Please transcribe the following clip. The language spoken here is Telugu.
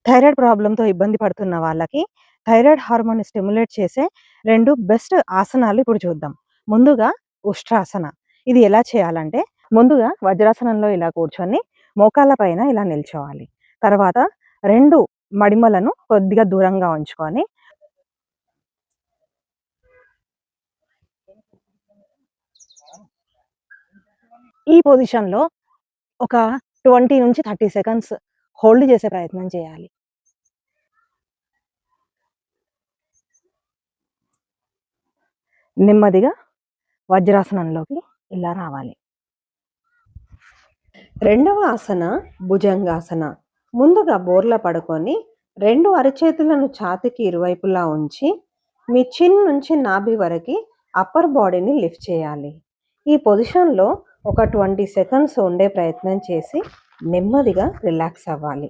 థైరాయిడ్ ప్రాబ్లమ్‌తో ఇబ్బంది పడుతున్న వాళ్ళకి థైరాయిడ్ హార్మోన్‌ని స్టిమ్యులేట్ చేసే 2 బెస్ట్ ఆసనాలు ఇప్పుడు చూద్దాం. ముందుగా ఉష్ట్రాసన. ఇది ఎలా చేయాలంటే ముందుగా వజ్రాసనంలో ఇలా కూర్చొని మోకాళ్ళ పైన ఇలా నిల్చోవాలి. తర్వాత 2 మడిమలను కొద్దిగా దూరంగా ఉంచుకొని ఈ పొజిషన్‌లో ఒక 20-30 సెకండ్స్ హోల్డ్ చేసే ప్రయత్నం చేయాలి. నెమ్మదిగా వజ్రాసనంలోకి ఇలా రావాలి. రెండవ ఆసన భుజంగాసన. ముందుగా బోర్లా పడుకొని 2 అరచేతులను ఛాతీకి ఇరువైపులా ఉంచి మీ చిన్ నుంచి నాభి వరకి అప్పర్ బాడీని లిఫ్ట్ చేయాలి. ఈ పొజిషన్‌లో ఒక 20 సెకండ్స్ ఉండే ప్రయత్నం చేసి నెమ్మదిగా రిలాక్స్ అవ్వాలి.